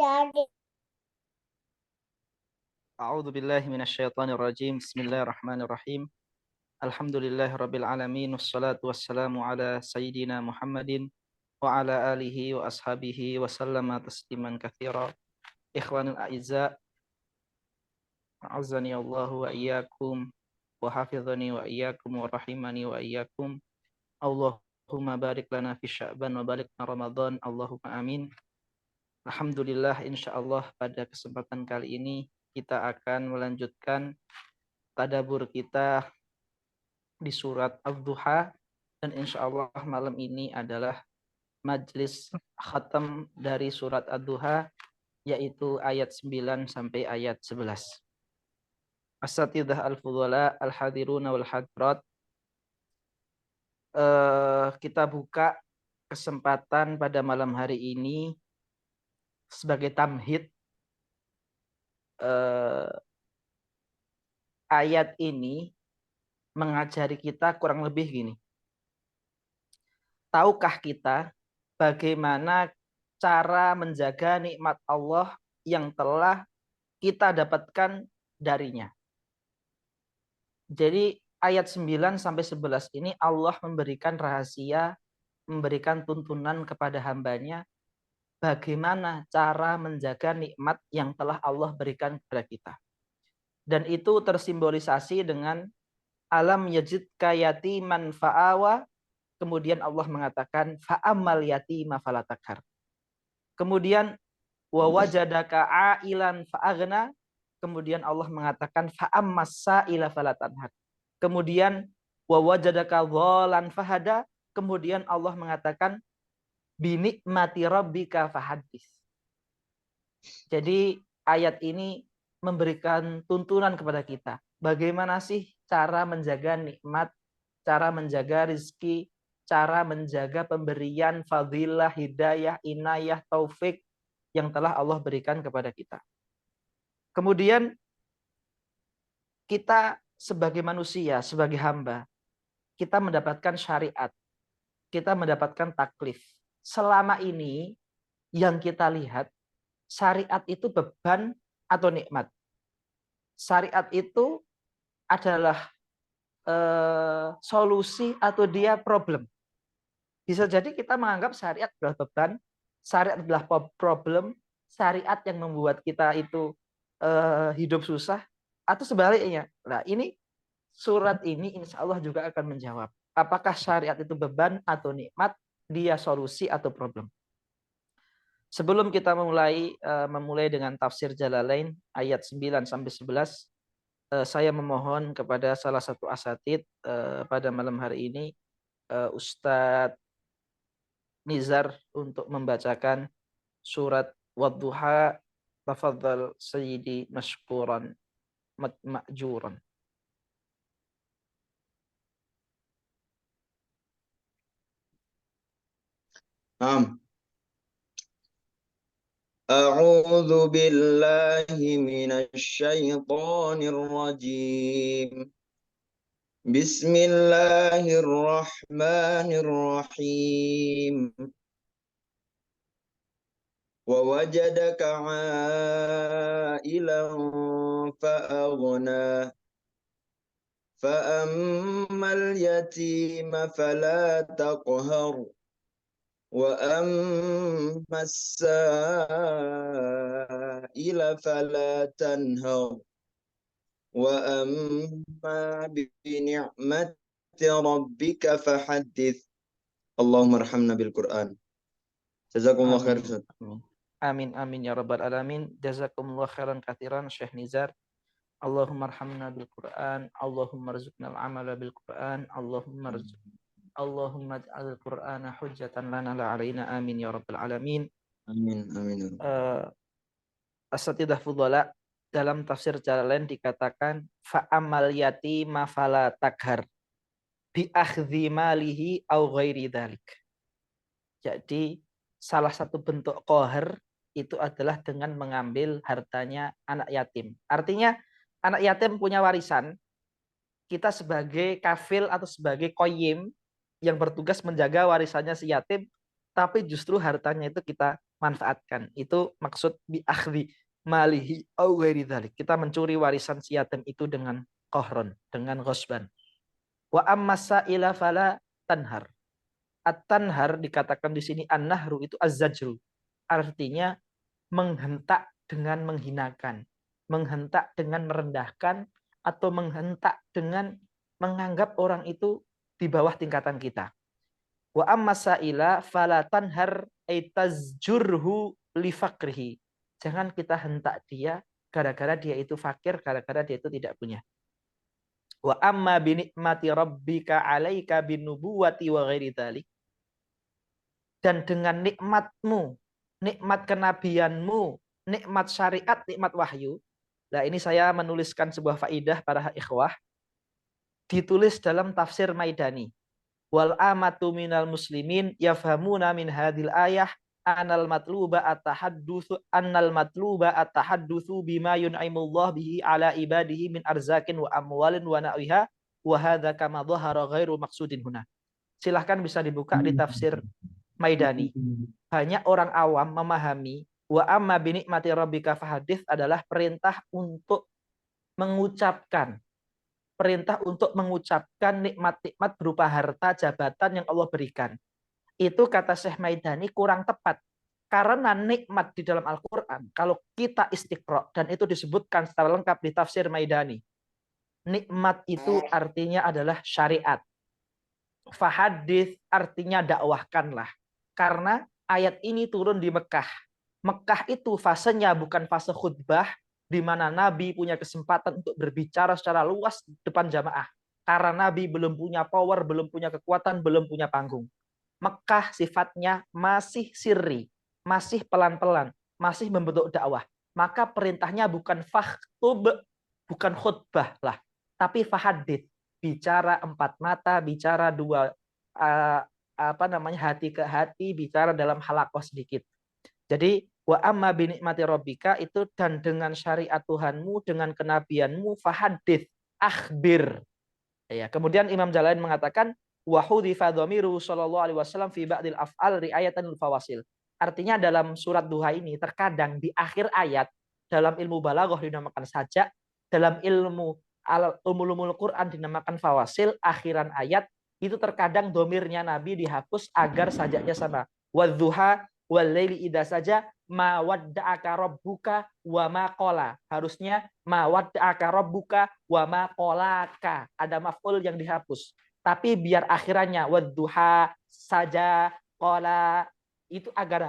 A'udzu billahi minasyaitonir rajim. Bismillahirrahmanirrahim. Alhamdulillahirabbil alamin wassalatu wassalamu ala sayyidina Muhammadin wa ala alihi wa ashabihi wa sallama tasliman katsira. Ikhwanul a'izza, a'azzani Allahu wa iyyakum wa hafizani wa iyyakum wa rahimani wa iyyakum. Allahumma barik lana fi Sya'ban wa balikna Ramadan. Allahumma amin. Alhamdulillah, insyaallah pada kesempatan kali ini kita akan melanjutkan tadabbur kita di surat Ad-Duha, dan insyaallah malam ini adalah majlis khatam dari surat Ad-Duha, yaitu ayat 9 sampai ayat 11. Asatidah al-fudhala al-hadiruna wal hadirat, kita buka kesempatan pada malam hari ini sebagai tamhid. Ayat ini mengajari kita kurang lebih gini. Tahukah kita bagaimana cara menjaga nikmat Allah yang telah kita dapatkan darinya? Jadi ayat 9 sampai 11 ini Allah memberikan rahasia, memberikan tuntunan kepada hambanya bagaimana cara menjaga nikmat yang telah Allah berikan kepada kita. Dan itu tersimbolisasi dengan alam yajidka yatiman fa'awa. Kemudian Allah mengatakan fa'ammal yatima falatakhar. Kemudian wa wajadaka ailan fa'aghna. Kemudian Allah mengatakan fa'ammas sa'ila falatanhar. Kemudian wa wajadaka dhalan fahada. Kemudian Allah mengatakan binikmati rabbika fahaddits. Jadi ayat ini memberikan tuntunan kepada kita. Bagaimana sih cara menjaga nikmat, cara menjaga rizki, cara menjaga pemberian fadilah, hidayah, inayah, taufik yang telah Allah berikan kepada kita. Kemudian kita sebagai manusia, sebagai hamba, kita mendapatkan syariat, kita mendapatkan taklif. Selama ini yang kita lihat, syariat itu beban atau nikmat. Syariat itu adalah solusi atau dia problem. Bisa jadi kita menganggap syariat adalah beban, syariat adalah problem, syariat yang membuat kita itu hidup susah, atau sebaliknya. Nah, ini surat ini insya Allah juga akan menjawab. Apakah syariat itu beban atau nikmat, dia solusi atau problem. Sebelum kita memulai dengan tafsir Jalalain ayat 9 sampai 11, saya memohon kepada salah satu asatid pada malam hari ini, Ustadz Nizar, untuk membacakan surat Wadduha. Tafadhal Sayyidi mashkuran ma'juran. أعوذ بالله من الشيطان الرجيم. بسم الله الرحمن الرحيم. ووجدك عائلا فأغنى فأما اليتيم فلا تقهر وأما السائل فلا تنهر وأما بنعمة ربك فحدث. اللهم ارحمنا بالقرآن. Jazakumullah khair. Amin amin ya rabbal alamin. Jazakumullah khairan katsiran Syekh Nizar. Allahumma arhamna bil Qur'an, Allahumma rzuqna al-amala bil Qur'an, Allahumma ij'al al-Qur'ana hujjatan lana la 'alaina, amin ya rabbal alamin. Amin amin. Asatidah fudhala, dalam tafsir Jalalain dikatakan fa'amal yatima fala takhar bi akhdhi malihi au ghairi dzalik. Jadi salah satu bentuk qahar itu adalah dengan mengambil hartanya anak yatim. Artinya anak yatim punya warisan, kita sebagai kafil atau sebagai qayyim yang bertugas menjaga warisannya si yatim, tapi justru hartanya itu kita manfaatkan. Itu maksud bi akhdi malihi au ghairi dzalik. Kita mencuri warisan si yatim itu dengan kohron, dengan ghosban. Wa amma sa'ila fala tanhar. At-tanhar dikatakan di sini an-nahru itu az-zajru. Artinya menghentak dengan menghinakan, menghentak dengan merendahkan, atau menghentak dengan menganggap orang itu di bawah tingkatan kita. Wa amma sa'ila fala tanhar ay tazjurhu li faqrihi. Jangan kita hentak dia gara-gara dia itu fakir, gara-gara dia itu tidak punya. Wa amma bi nikmati rabbika 'alaika bin nubuwati wa ghairi dzalik. Dan dengan nikmatmu, nikmat kenabianmu, nikmat syariat, nikmat wahyu. Nah, ini saya menuliskan sebuah faidah para ikhwah, ditulis dalam tafsir Maidani. Wal amatu minal muslimin yafhamuna min hadil ayah annal matluba at-tahaddutsu bima yun'imullah bihi ala ibadihi min arzakin wa amwalin wa na'iha wa hadza kama dhahara ghairu maqsudin huna. Silahkan bisa dibuka di tafsir Maidani. Banyak orang awam memahami wa amma bi nikmati rabbika fahadits adalah perintah untuk mengucapkan nikmat-nikmat berupa harta, jabatan yang Allah berikan. Itu kata Syekh Maidani kurang tepat. Karena nikmat di dalam Al-Quran, kalau kita istiqra, dan itu disebutkan secara lengkap di tafsir Maidani, nikmat itu artinya adalah syariat. Fahadits artinya dakwahkanlah. Karena ayat ini turun di Mekah. Mekah itu fasenya bukan fase khutbah, di mana Nabi punya kesempatan untuk berbicara secara luas di depan jamaah. Karena Nabi belum punya power, belum punya kekuatan, belum punya panggung. Mekah sifatnya masih sirri, masih pelan-pelan, masih membentuk dakwah. Maka perintahnya bukan fakhtub, bukan khutbah lah, tapi fahadits, bicara empat mata, bicara dua hati ke hati, bicara dalam halakoh sedikit. Jadi wa amma bi nikmati rabbika itu, dan dengan syariat Tuhanmu, dengan kenabianmu, fahadits, akhbir. Ya, kemudian Imam Jalalain mengatakan wa hudhifa dhamiru sallallahu alaihi wasallam fi ba'dil af'al ri'ayatan lil fawasil. Artinya dalam surat duha ini terkadang di akhir ayat, dalam ilmu balaghah dinamakan sajak, dalam ilmu ulumul Quran dinamakan fawasil, akhiran ayat itu terkadang domirnya Nabi dihapus agar sajaknya sama. Wadduha wal laili idza saja ma wadda'aka rabbuka wa ma qala. Harusnya ma wadda'aka rabbuka wa ma qalaka. Ada maf'ul yang dihapus. Tapi biar akhirannya wadduha saja qala, itu agar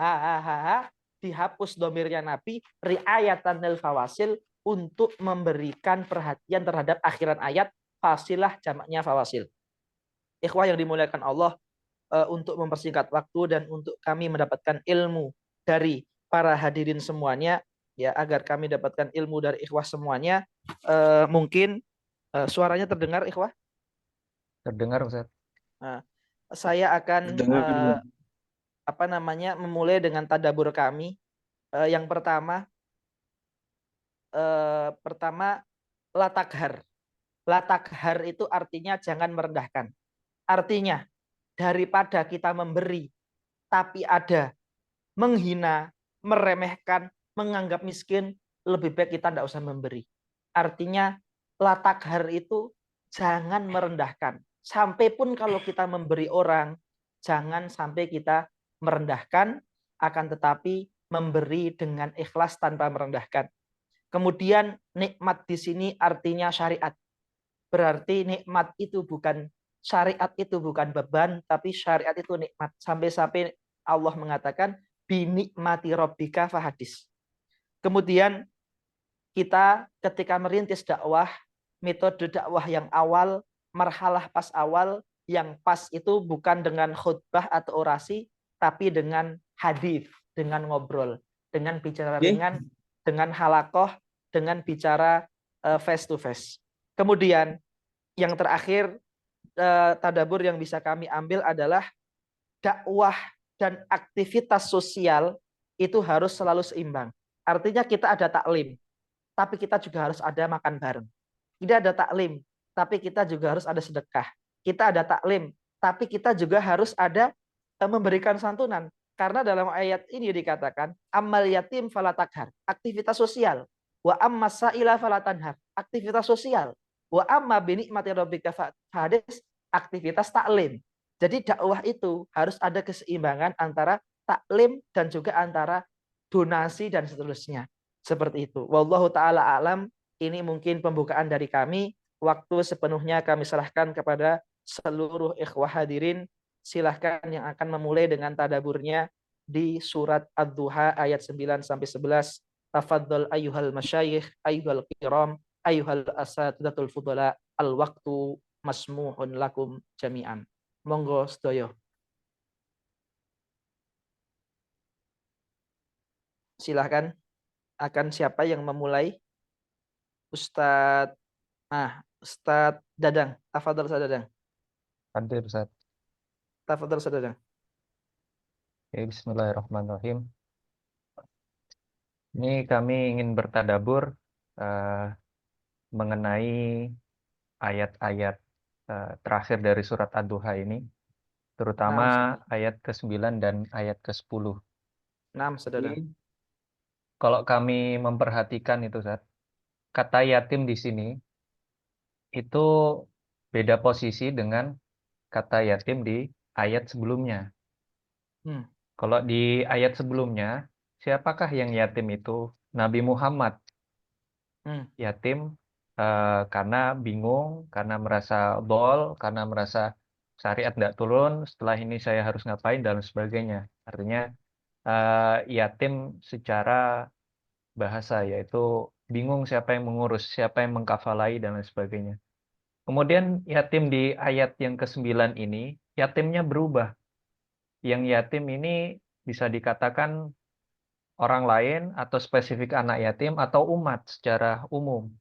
dihapus domirnya Nabi riayatan lil fawasil, untuk memberikan perhatian terhadap akhiran ayat. Fasilah jamaknya fawasil. Ikhwah yang dimuliakan Allah, untuk mempersingkat waktu dan untuk kami mendapatkan ilmu dari para hadirin semuanya, ya, agar kami dapatkan ilmu dari ikhwah semuanya, mungkin suaranya terdengar ikhwah? Terdengar Ustaz. Nah, saya akan memulai dengan tadabbur kami. Yang pertama latakhar. Latakhar itu artinya jangan merendahkan. Artinya daripada kita memberi tapi ada menghina, meremehkan, menganggap miskin, lebih baik kita tidak usah memberi. Artinya latakhar itu jangan merendahkan. Sampai pun kalau kita memberi orang, jangan sampai kita merendahkan, akan tetapi memberi dengan ikhlas tanpa merendahkan. Kemudian nikmat di sini artinya syariat. Berarti nikmat itu bukan, syariat itu bukan beban, tapi syariat itu nikmat. Sampai-sampai Allah mengatakan binikmati rabbika fahadits. Kemudian kita ketika merintis dakwah, metode dakwah yang awal, marhalah pas awal, yang pas itu bukan dengan khutbah atau orasi, tapi dengan hadis, dengan ngobrol, dengan bicara ringan, dengan halakoh, dengan bicara face to face. Kemudian yang terakhir, tadabbur yang bisa kami ambil adalah dakwah dan aktivitas sosial itu harus selalu seimbang. Artinya kita ada taklim, tapi kita juga harus ada makan bareng. Tidak ada taklim, tapi kita juga harus ada sedekah. Kita ada taklim, tapi kita juga harus ada memberikan santunan. Karena dalam ayat ini dikatakan amal yatim fala takhar, aktivitas sosial. Wa amma sa'ila fala tanhar, aktivitas sosial. Wa amma bi ni'mati rabbika fahadis, aktivitas taklim. Jadi dakwah itu harus ada keseimbangan antara taklim dan juga antara donasi dan seterusnya. Seperti itu. Wallahu taala alam. Ini mungkin pembukaan dari kami. Waktu sepenuhnya kami serahkan kepada seluruh ikhwah hadirin. Silahkan yang akan memulai dengan tadaburnya di surat Ad-Duha ayat 9 sampai 11. Tafadhal ayyuhal masyayikh, ayyuhal kiram, ayyuhal asatidatul fudala, al-waqtu masmuhun lakum jami'an. Monggo sedaya. Silahkan. Akan siapa yang memulai? Ustadz Ustadz Dadang. Tafadhal Ustadz Dadang. Hadir, Ustaz. Tafadhal Ustadz Dadang. Oke, bismillahirrahmanirrahim. Ini kami ingin bertadabur mengenai ayat-ayat terakhir dari surat Ad-Duha ini, terutama ayat ke-9 dan ayat ke-10. Saudara. Kalau kami memperhatikan itu, Ustaz, kata yatim di sini itu beda posisi dengan kata yatim di ayat sebelumnya. Kalau di ayat sebelumnya, siapakah yang yatim itu? Nabi Muhammad. Yatim karena bingung, karena merasa karena merasa syariat tidak turun, setelah ini saya harus ngapain, dan sebagainya. Artinya yatim secara bahasa, yaitu bingung siapa yang mengurus, siapa yang mengkafalai, dan lain sebagainya. Kemudian yatim di ayat yang ke-9 ini, yatimnya berubah. Yang yatim ini bisa dikatakan orang lain atau spesifik anak yatim atau umat secara umum.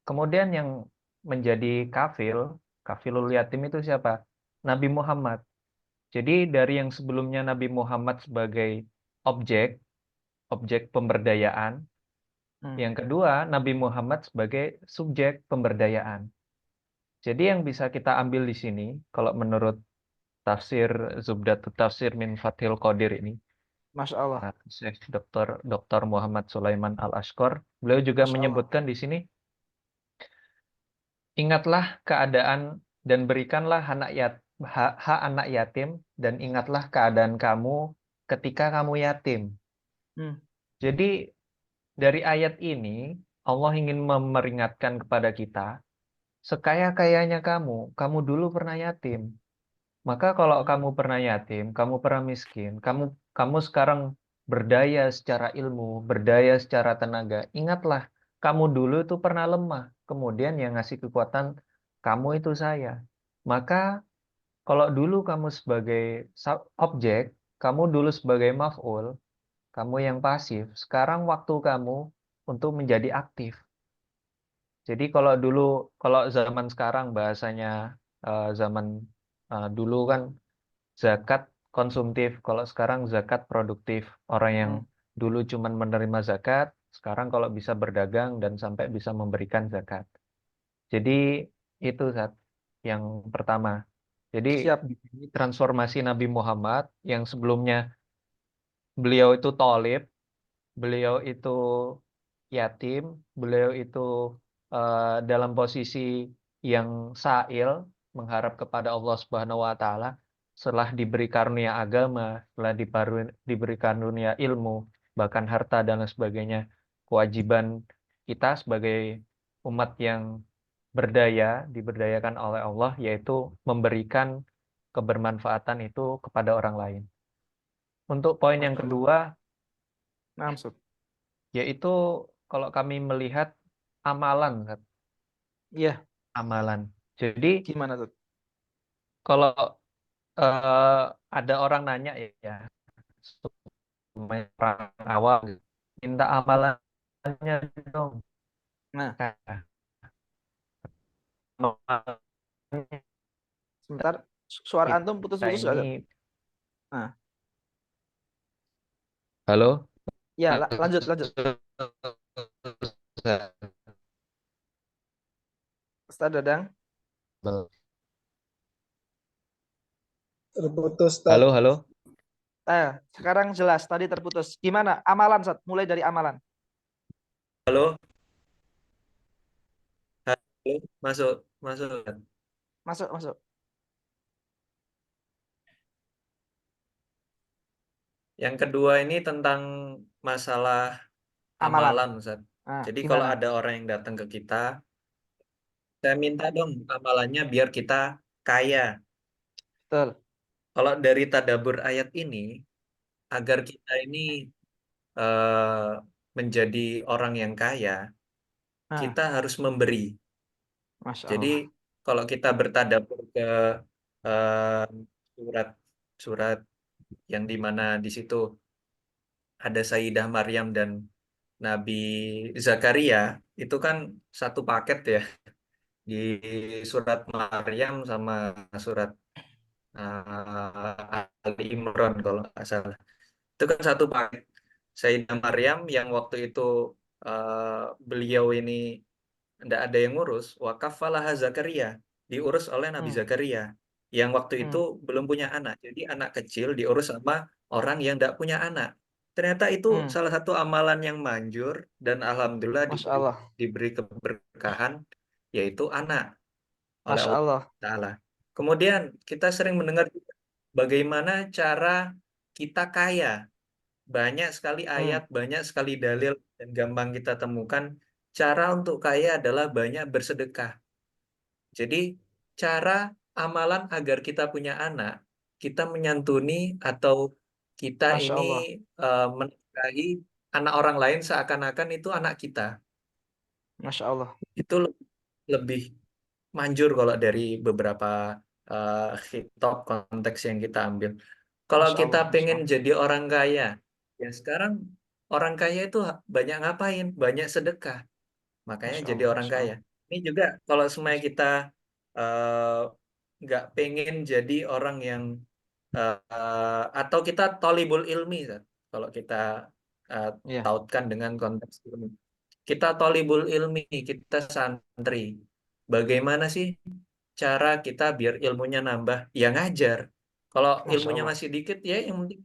Kemudian yang menjadi kafilul yatim itu siapa? Nabi Muhammad. Jadi dari yang sebelumnya Nabi Muhammad sebagai objek pemberdayaan, yang kedua Nabi Muhammad sebagai subjek pemberdayaan. Jadi yang bisa kita ambil di sini, kalau menurut tafsir Zubdatut Tafsir min Fathil Qadir ini, Masya Allah. Syekh Dr. Muhammad Sulaiman Al-Ashqar, beliau juga menyebutkan di sini, ingatlah keadaan dan berikanlah hak anak yatim, dan ingatlah keadaan kamu ketika kamu yatim. Jadi dari ayat ini Allah ingin memperingatkan kepada kita, sekaya-kayanya kamu dulu pernah yatim. Maka kalau kamu pernah yatim, kamu pernah miskin, kamu sekarang berdaya secara ilmu, berdaya secara tenaga, ingatlah kamu dulu itu pernah lemah. Kemudian yang ngasih kekuatan kamu itu saya. Maka kalau dulu kamu sebagai objek, kamu dulu sebagai maf'ul, kamu yang pasif, sekarang waktu kamu untuk menjadi aktif. Jadi kalau zaman sekarang bahasanya zaman dulu kan zakat konsumtif, kalau sekarang zakat produktif. Orang yang dulu cuma menerima zakat, sekarang kalau bisa berdagang dan sampai bisa memberikan zakat. Jadi itu yang pertama. Jadi transformasi Nabi Muhammad yang sebelumnya beliau itu thalib, beliau itu yatim, beliau itu dalam posisi yang sa'il, mengharap kepada Allah Subhanahu wa taala, setelah diberi karunia agama, setelah diberi karunia ilmu, bahkan harta dan lain sebagainya, kewajiban kita sebagai umat yang diberdayakan oleh Allah, yaitu memberikan kebermanfaatan itu kepada orang lain. Untuk poin yang kedua, yaitu kalau kami melihat amalan, Iya. Amalan. Jadi gimana tuh? Kalau ada orang nanya ya, orang awam, minta amalannya dong. Nah, sebentar, suara antum putus-putus aja. Nah. Halo? Ya, lanjut. Ustaz Dadang. Terputus, Halo. Sekarang jelas, tadi terputus. Gimana? Amalan, Ustaz. Mulai dari amalan. Halo, halo, masuk, masuk. Masuk, masuk. Yang kedua ini tentang masalah Amalan. amalan, Ustaz. Jadi kalau Gimana? ada orang yang datang ke kita, saya minta dong amalannya biar kita kaya. Betul. Kalau dari tadabbur ayat ini, agar kita ini eh, menjadi orang yang kaya, Nah, kita harus memberi. Masya Jadi Allah. kalau kita bertadabbur ke eh, surat-surat yang dimana di situ ada Sayyidah Maryam dan Nabi Zakaria, itu kan satu paket ya, di surat Maryam sama surat Ali Imran kalau nggak salah. Itu kan satu paket. Sayyidah Maryam yang waktu itu beliau ini tidak ada yang ngurus, wakafalaha Zakaria, diurus oleh Nabi Hmm. Zakaria yang waktu itu Hmm. belum punya anak. Jadi anak kecil diurus sama orang yang tidak punya anak. Ternyata itu Hmm. salah satu amalan yang manjur dan alhamdulillah Masya diberi, Allah. diberi keberkahan, yaitu anak oleh Masya Allah Allah. Ta'ala. Kemudian kita sering mendengar juga bagaimana cara kita kaya. Banyak sekali Hmm. ayat, banyak sekali dalil dan gampang kita temukan cara untuk kaya adalah banyak bersedekah. Jadi cara amalan agar kita punya anak, kita menyantuni atau kita Masya ini Allah. menikahi anak orang lain seakan-akan itu anak kita. Masya Allah. Itu lebih manjur kalau dari beberapa hitop konteks yang kita ambil. Kalau Masya kita Allah. Masya pengen Allah. jadi orang kaya, ya sekarang orang kaya itu banyak ngapain? Banyak sedekah. Makanya Masya jadi Allah. orang Masya kaya. Allah. Ini juga kalau semuanya kita eh, nggak pengen jadi orang yang atau kita tolibul ilmi, Zat. Kalau kita eh, Iya. tautkan dengan konteks ilmu. Kita tolibul ilmi, kita santri. Bagaimana sih cara kita biar ilmunya nambah? Ya ngajar. Kalau Masya ilmunya Allah. masih dikit, ya yang penting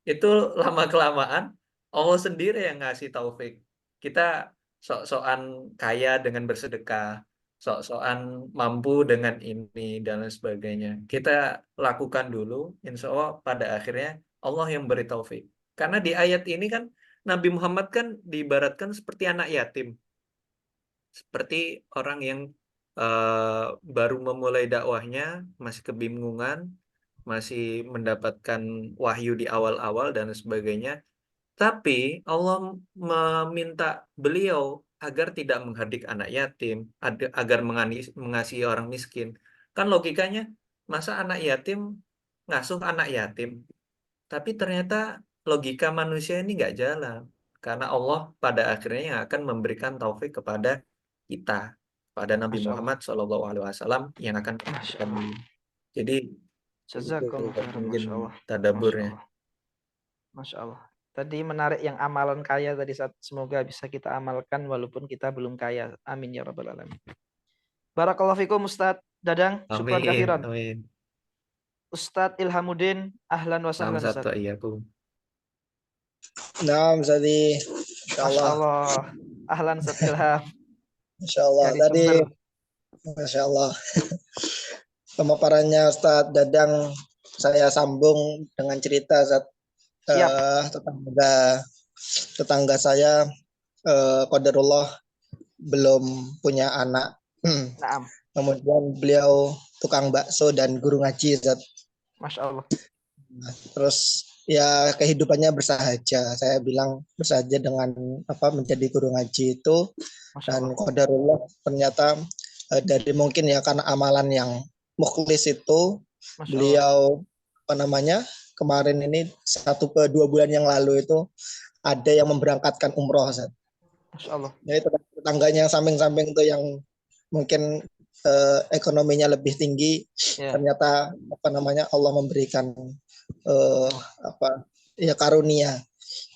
itu lama kelamaan Allah sendiri yang ngasih taufik. Kita sok-sokan kaya dengan bersedekah, sok-sokan mampu dengan ini dan lain sebagainya. Kita lakukan dulu, insya Allah pada akhirnya Allah yang beri taufik. Karena di ayat ini kan Nabi Muhammad kan diibaratkan seperti anak yatim, seperti orang yang baru memulai dakwahnya, masih kebingungan, masih mendapatkan wahyu di awal-awal dan sebagainya. Tapi Allah meminta beliau agar tidak menghardik anak yatim, agar mengasihi orang miskin. Kan logikanya, masa anak yatim ngasuh anak yatim? Tapi ternyata logika manusia ini nggak jalan. Karena Allah pada akhirnya yang akan memberikan taufik kepada kita, pada Nabi Masya Allah. Muhammad SAW yang akan Masya memberikan Allah. dulu. Jadi itu Jazakallah khairan. mungkin Masya Allah. Masya tadaburnya. Allah. Masya Allah. Tadi menarik yang amalan kaya tadi, semoga bisa kita amalkan walaupun kita belum kaya. Amin ya rabbal alamin. Barakallahu fikum Ustadz Dadang. Syukran Amin, kafiran. amin. Ustadz Ilhamuddin. Ahlan wa Salam sahlan satu Ustadz. iya aku. Naam, Zadi. Masya Insyaallah. Allah. Ahlan Ustadz Ilham. Insyaallah. Dari Tadi, Jember. Masya Allah. Pemaparannya Ustadz Dadang, saya sambung dengan cerita Siap. tetangga saya, qadarullah belum punya anak. Naam. Kemudian beliau tukang bakso dan guru ngaji, Zat. Masya Allah. Nah, terus ya kehidupannya bersahaja. Saya bilang bersahaja dengan menjadi guru ngaji itu. Masya Dan Allah. qadarullah ternyata dari mungkin ya karena amalan yang mukhlis itu, Masya beliau kemarin ini 1 ke 2 bulan yang lalu itu ada yang memberangkatkan umroh, Zat. Masya Allah. Jadi tetangganya yang samping-samping itu yang mungkin ekonominya lebih tinggi, ternyata Allah memberikan karunia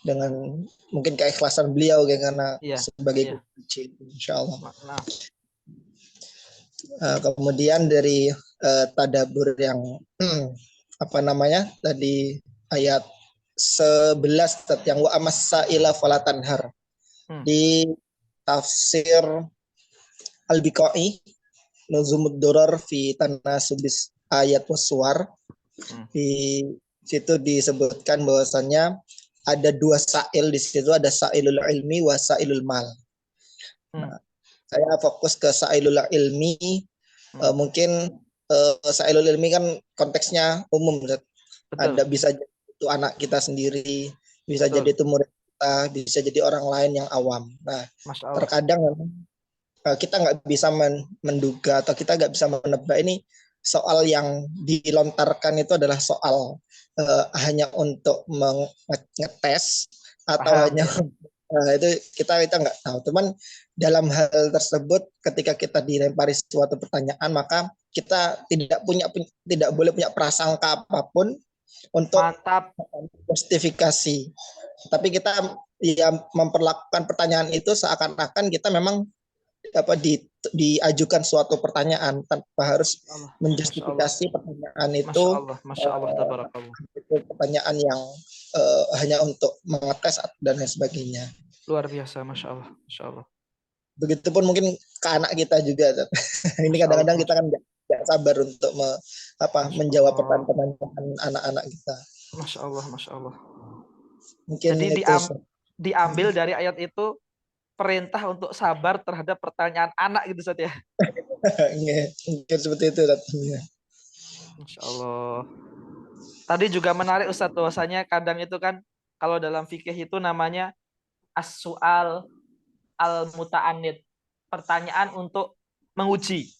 dengan mungkin keikhlasan beliau karena sebagai kunci, insyaallah. Kemudian dari tadabur yang tadi ayat 11 yang wa amassaila falatanhar. Di tafsir Al-Biqai Nuzumud Durar fi Tanasubis Ayat Waswar, di situ disebutkan bahwasannya ada dua sa'il di situ, ada sa'ilul ilmi wa sa'ilul mal. Nah, saya fokus ke sa'ilul ilmi. Mungkin sa'ilul ilmi kan konteksnya umum. Ada bisa jadi itu anak kita sendiri, bisa jadi itu murid kita, bisa jadi orang lain yang awam. Nah, terkadang kita nggak bisa menduga atau kita nggak bisa menebak ini soal yang dilontarkan itu adalah soal hanya untuk mengetes atau hanya itu kita nggak tahu. Cuman dalam hal tersebut ketika kita dilempari suatu pertanyaan, maka kita tidak boleh punya prasangka apapun untuk justifikasi. Tapi kita ya memperlakukan pertanyaan itu seakan-akan kita memang diajukan suatu pertanyaan tanpa harus menjustifikasi pertanyaan itu. Masya Allah, itu pertanyaan yang hanya untuk mengetes dan lain sebagainya. Luar biasa, Masya Allah. Begitupun mungkin ke anak kita juga. Ini kadang-kadang kita kan nggak sabar untuk menjawab pertanyaan anak-anak kita. Masya Allah. Mungkin jadi itu, diambil dari ayat itu perintah untuk sabar terhadap pertanyaan anak gitu, Ustaz ya. Mungkin seperti itu datangnya. Masya Allah. Tadi juga menarik Ustaz, bahwasanya kadang itu kan kalau dalam fikih itu namanya as-su'al al-muta'anid, pertanyaan untuk menguji.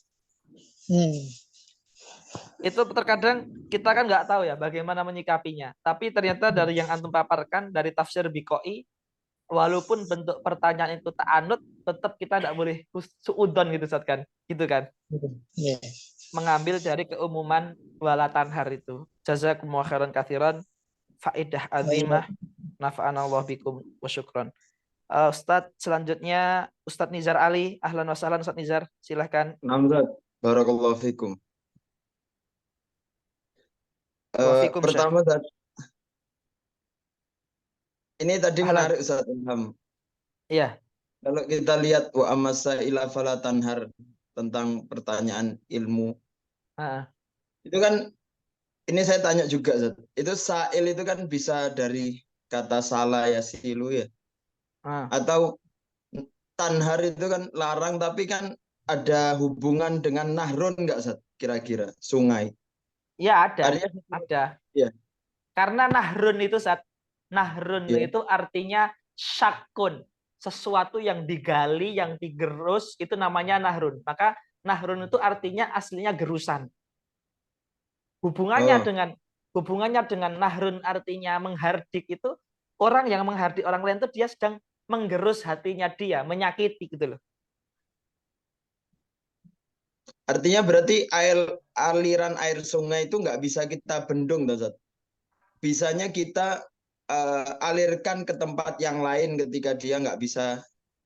Itu terkadang kita kan nggak tahu ya bagaimana menyikapinya. Tapi ternyata dari yang antum paparkan dari tafsir Biqai, walaupun bentuk pertanyaan itu ta'anud, tetap kita tidak boleh suudon gitu, Ustaz kan? Gitu kan? Mengambil dari keumuman walatanhar itu. Jazakumullah khairan katsiran, faedah azimah, nafa'anallahu bikum wa syukron. Ustadz selanjutnya Ustadz Nizar Ali. Ahlan wa sahlan Ustadz Nizar, silahkan. Namzat, barakallahu fikum. Pertama Ustaz, ini tadi menarik Ustaz Ilham. Iya. Kalau kita lihat wa amassaila falatanhar tentang pertanyaan ilmu. Itu kan ini saya tanya juga Ustaz. Itu sa'il itu kan bisa dari kata salah ya silu ya. Atau tanhar itu kan larang, tapi kan ada hubungan dengan nahrun enggak Ustaz kira-kira, sungai? Ya ada. Ya. Karena nahrun itu itu artinya syakun, sesuatu yang digali, yang digerus, itu namanya nahrun. Maka nahrun itu artinya aslinya gerusan. Hubungannya dengan nahrun artinya menghardik, itu orang yang menghardik orang lain itu dia sedang menggerus hatinya dia, menyakiti gitu loh. Artinya berarti aliran air sungai itu nggak bisa kita bendung, Ustaz. Bisanya kita alirkan ke tempat yang lain ketika dia nggak bisa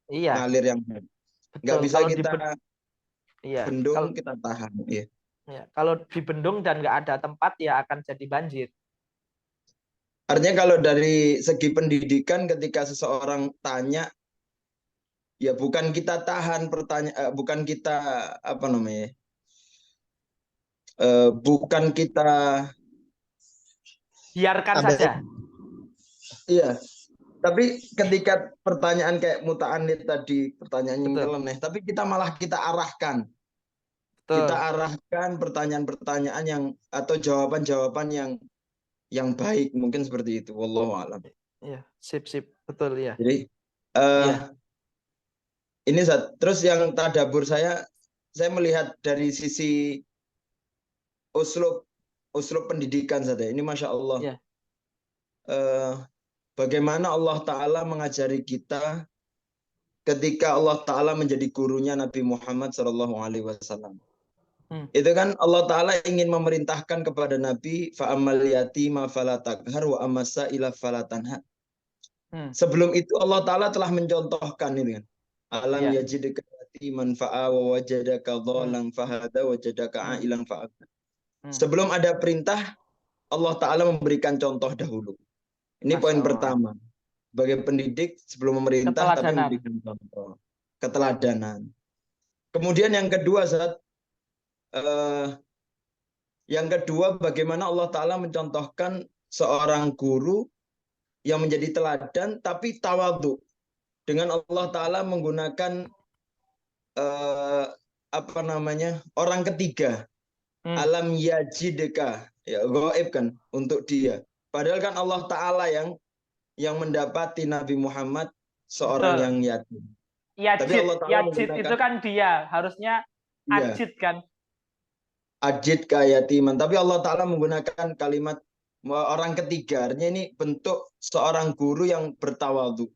ngalir yang lain. Nggak bisa kalau kita bendung, kita tahan. Iya. Ya, kalau dibendung dan nggak ada tempat ya akan jadi banjir. Artinya kalau dari segi pendidikan ketika seseorang tanya, ya bukan kita tahan pertanyaan, bukan kita bukan kita biarkan saja. Iya. Tapi ketika pertanyaan kayak muta'anid tadi, pertanyaannya nyeleneh, tapi kita malah kita arahkan. Kita arahkan pertanyaan-pertanyaan yang atau jawaban-jawaban yang baik, mungkin seperti itu. Wallahu a'lam. Iya, sip, betul ya. Jadi ini terus yang tadabbur saya melihat dari sisi uslub pendidikan saja. Ini Masya Allah. Ya. Bagaimana Allah Ta'ala mengajari kita ketika Allah Ta'ala menjadi gurunya Nabi Muhammad SAW. Itu kan Allah Ta'ala ingin memerintahkan kepada Nabi fa'amal yatima falatakhar wa amassa ila falatanha. Sebelum itu Allah Ta'ala telah mencontohkan ini kan. Alam yajidka yatiman fa'a wa wajadaka dhalan fahada wajadaka a'ilan fa'agna. Sebelum ada perintah, Allah Ta'ala memberikan contoh dahulu. Ini poin pertama. Sebagai pendidik sebelum memerintah tapi memberikan contoh. Keteladanan. Kemudian yang kedua, bagaimana Allah Ta'ala mencontohkan seorang guru yang menjadi teladan tapi tawadhu. Dengan Allah Ta'ala menggunakan orang ketiga. Alam yajidka, ya gaib kan untuk dia. Padahal kan Allah Ta'ala yang mendapati Nabi Muhammad seorang yang yatim. Tapi Allah Ta'ala menggunakan, itu kan dia, harusnya ajid kan. Ajid kayatiman. Tapi Allah Ta'ala menggunakan kalimat orang ketiga. Artinya ini bentuk seorang guru yang bertawadhu.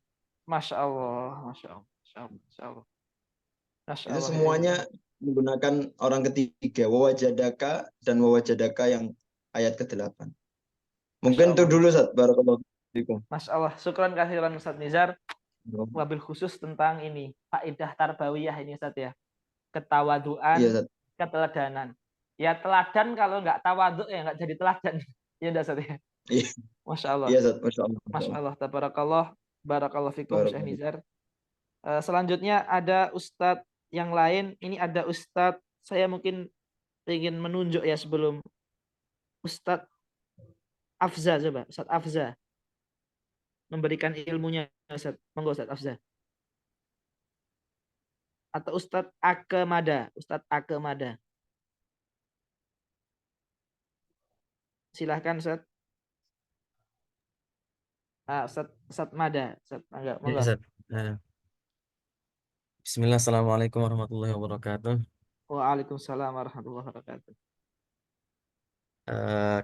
Masya Allah, Masya Allah, Masya Allah, Masya Allah. Masya Itu Allah, semuanya menggunakan orang ketiga. Wawajadaka dan wawajadaka yang ayat ke-8. Mungkin itu dulu, Ustaz. Barakallahu fiikum. Masya Allah. Syukran kasiran Ustaz Nizar. Wabil khusus tentang ini. Faedah tarbawiyah ini, Ustaz ya. Ketawaduan, keteladanan. Ya teladan kalau nggak tawadhu ya nggak jadi teladan. Ya udah, Ustaz ya. Masya Allah. Iya, Ustaz. Masya Allah. Masya Allah. Tabarakallah. Barakallahu fikum, Syekh Nizar. Selanjutnya ada Ustadz yang lain. Ini ada Ustadz, saya mungkin ingin menunjuk ya sebelum Ustadz Afza, coba Ustadz Afza memberikan ilmunya. Ustadz, monggo Ustadz Afza. Atau Ustadz Akemada, Ustadz Akemada. Silahkan Ustadz. Ustadz Mada, Ustadz Mangga, monggo. Bismillah, assalamualaikum warahmatullahi wabarakatuh. Waalaikumsalam warahmatullahi wabarakatuh.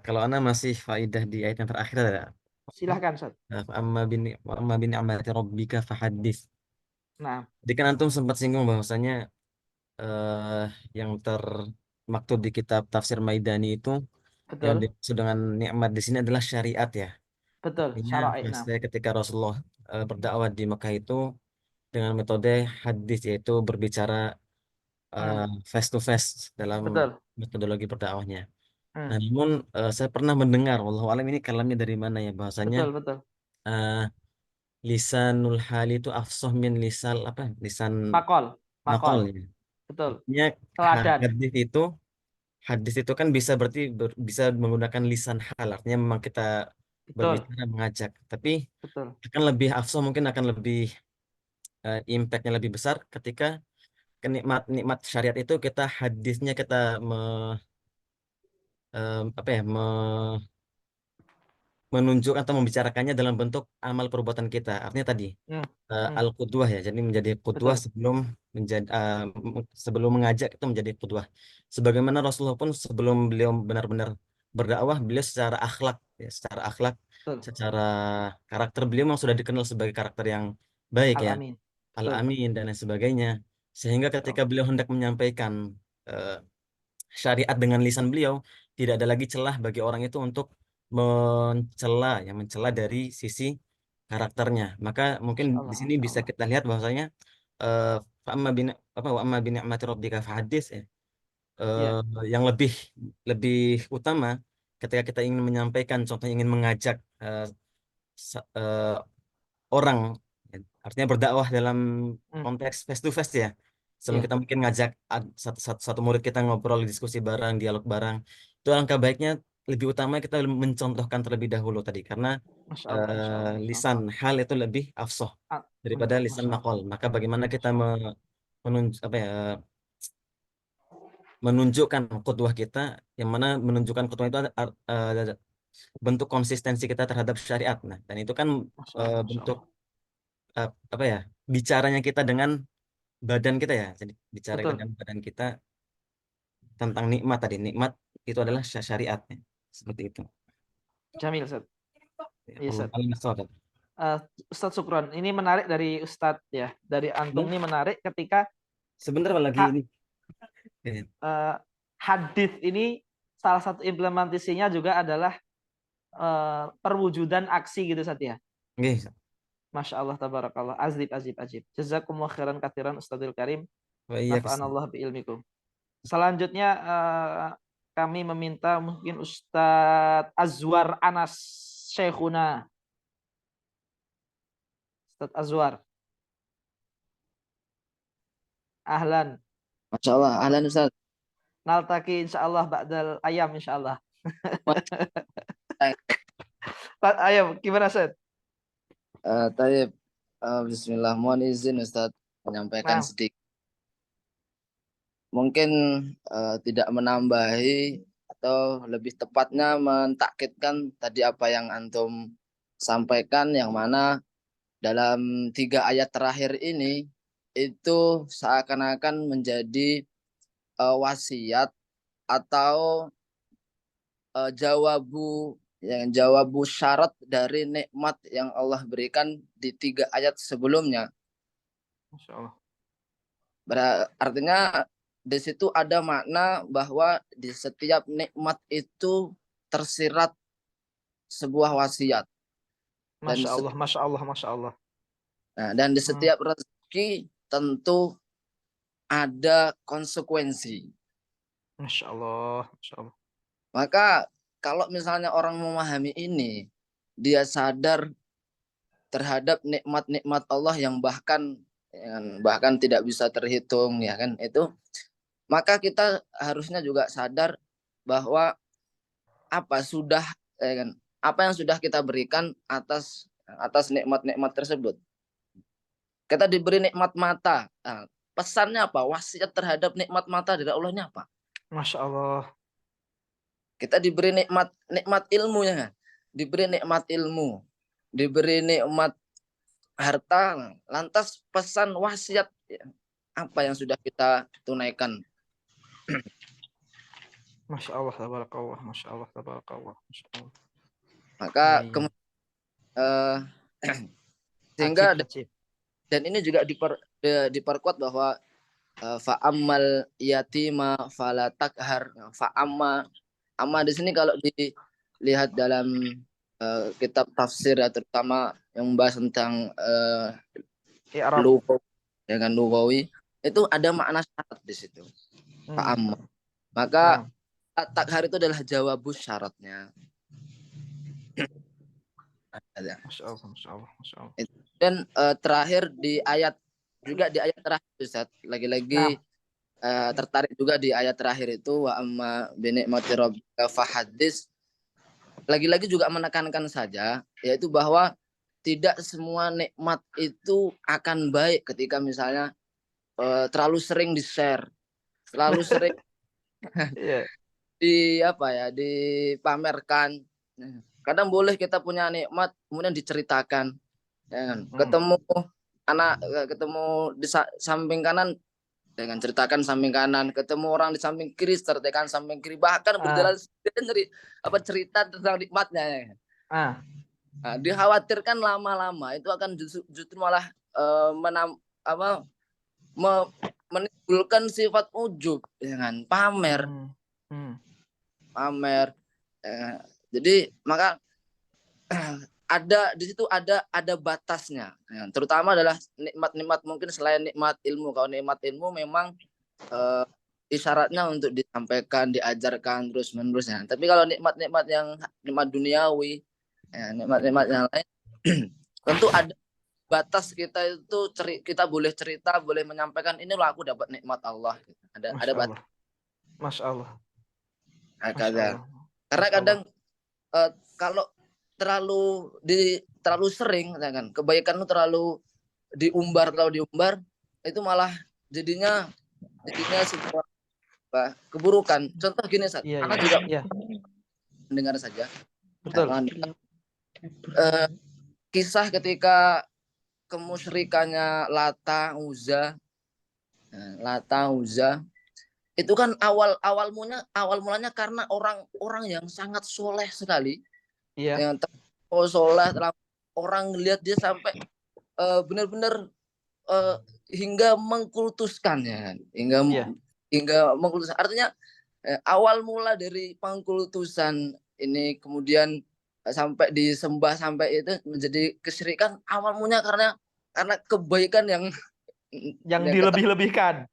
Kalau Ana masih faidah di ayat yang terakhir ada. Silahkan, Ustaz. Amma bin ni'mati rabbika fahaddits. Nah. Jadi kan antum sempat singgung bahwasanya yang termaktub di kitab Tafsir Maidani itu yang dimaksud dengan nikmat di sini adalah syariat ya. Betul. Artinya ketika Rasulullah berdakwah di Mekah itu dengan metode hadis, yaitu berbicara face to face dalam metodologi berdakwahnya. Nah, namun saya pernah mendengar, wallahu alam ini kalamnya dari mana ya, bahwasanya lisanul hali itu afsah min lisan lisan maqal ya. Betul. Artinya hadis itu kan bisa berarti bisa menggunakan lisan hal, artinya memang kita berbicara mengajak, tapi akan lebih afsah, mungkin akan lebih impactnya lebih besar ketika nikmat syariat itu kita hadisnya kita menunjuk atau membicarakannya dalam bentuk amal perbuatan kita. Artinya tadi al-qudwah ya, jadi menjadi qudwah sebelum mengajak itu menjadi qudwah. Sebagaimana Rasulullah pun sebelum beliau benar-benar berdakwah, beliau secara akhlak, secara karakter beliau memang sudah dikenal sebagai karakter yang baik ya, al-amin dan lain sebagainya. Sehingga ketika beliau hendak menyampaikan syariat dengan lisan beliau, tidak ada lagi celah bagi orang itu untuk mencela dari sisi karakternya. Maka mungkin di sini bisa kita lihat bahwasanya wa amma bi ni'mati rabbika fahaddits ya. Yang lebih utama ketika kita ingin menyampaikan, contohnya ingin mengajak orang, artinya berdakwah dalam konteks face to face ya. Sebelum kita mungkin ngajak satu murid kita ngobrol, diskusi bareng, dialog bareng, itu alangkah baiknya lebih utama kita mencontohkan terlebih dahulu tadi, karena lisan hal itu lebih afsah daripada lisan maqal. Maka bagaimana kita menunjukkan qudwah kita, yang mana menunjukkan qudwah itu bentuk konsistensi kita terhadap syariat. Nah, dan itu kan bentuk bicaranya kita dengan badan kita ya. Jadi bicara dengan badan kita tentang nikmat tadi. Nikmat itu adalah syariatnya. Seperti itu. Jamil, Ustaz. Ya, Ustaz Sukron, ini menarik dari Ustaz ya. Dari antum ini menarik ketika sebentar lagi ini. Hadis ini salah satu implementasinya juga adalah perwujudan aksi gitu, Ustaz ya. Masya Allah, tabarakallah, ajib. Jazakumullah khairan katsiran Ustadzul Karim. Nafa'anallah bi'ilmikum. Selanjutnya kami meminta mungkin Ustadz Azwar Anas Syekhuna. Ustadz Azwar. Ahlan. Masya Allah, ahlan Ustaz. Naltaki insyaallah ba'dal ayam insyaallah. Ayam, gimana Ustaz? Taib, Bismillah, mohon izin Ustaz menyampaikan sedikit. Mungkin tidak menambahi atau lebih tepatnya mentakkidkan tadi apa yang antum sampaikan, yang mana dalam 3 ayat terakhir ini itu seakan-akan menjadi wasiat atau jawabu syarat dari nikmat yang Allah berikan di 3 ayat sebelumnya. Masya Allah. Artinya di situ ada makna bahwa di setiap nikmat itu tersirat sebuah wasiat. Masya Allah, Masya Allah, Masya Allah. Nah, dan di setiap rezeki tentu ada konsekuensi. Masya Allah, Masya Allah. Maka kalau misalnya orang memahami ini, dia sadar terhadap nikmat-nikmat Allah yang bahkan tidak bisa terhitung, ya kan, itu, maka kita harusnya juga sadar bahwa apa yang sudah kita berikan atas nikmat-nikmat tersebut. Kita diberi nikmat mata. Nah, pesannya apa? Wasiat terhadap nikmat mata dari Allahnya apa? Masya Allah. Kita diberi nikmat ilmu, ya, diberi nikmat ilmu, diberi nikmat harta. Lantas pesan wasiat apa yang sudah kita tunaikan? Masya Allah, tabarakallah, Masya Allah, tabarakallah, Masya Allah. Maka sehingga dan ini juga diperkuat bahwa fa'ammal yatima fala takhar. Amma di sini kalau dilihat dalam kitab tafsir, ya, terutama yang membahas tentang lugawi, itu ada makna syarat di situ. Fa'amma. Maka takhar itu adalah jawabus syaratnya. Masya Allah, Masya Allah, Masya Allah. Dan terakhir di ayat terakhir, Ustaz, lagi-lagi tertarik juga di ayat terakhir itu, wa amma bi ni'mati rabbika fahaddits. Lagi-lagi juga menekankan saja, yaitu bahwa tidak semua nikmat itu akan baik ketika misalnya terlalu sering di-share, terlalu sering dipamerkan. Kadang boleh kita punya nikmat kemudian diceritakan, ya, ketemu di samping kanan dengan ceritakan samping kanan, ketemu orang di samping kiri ceritakan samping kiri, bahkan berjalan cerita tentang nikmatnya. Nah, dikhawatirkan lama-lama itu akan justru malah menimbulkan sifat ujub, dengan pamer. Jadi maka di situ ada batasnya, ya, terutama adalah nikmat-nikmat mungkin selain nikmat ilmu. Kalau nikmat ilmu memang isyaratnya untuk disampaikan, diajarkan terus menerusnya. Tapi kalau nikmat-nikmat yang nikmat duniawi, ya, nikmat-nikmat yang lain tentu ada batas. Kita boleh cerita, boleh menyampaikan, ini loh aku dapat nikmat Allah. Ada batas. Masya Allah. Karena kadang kalau terlalu sering, kan, kebaikan itu terlalu diumbar, itu malah jadinya sebuah keburukan. Contoh gini, Ustaz, anak juga mendengar saja. Betul. Kisah ketika kemusyrikannya Lata Uzza itu kan awal mulanya karena orang yang sangat soleh sekali, yang soleh, orang lihat dia sampai benar-benar hingga mengkultuskan, ya, hingga mengkultuskan. Artinya awal mula dari pengkultusan ini kemudian sampai disembah, sampai itu menjadi kesyirikan, awal mulanya karena kebaikan yang dilebih-lebihkan.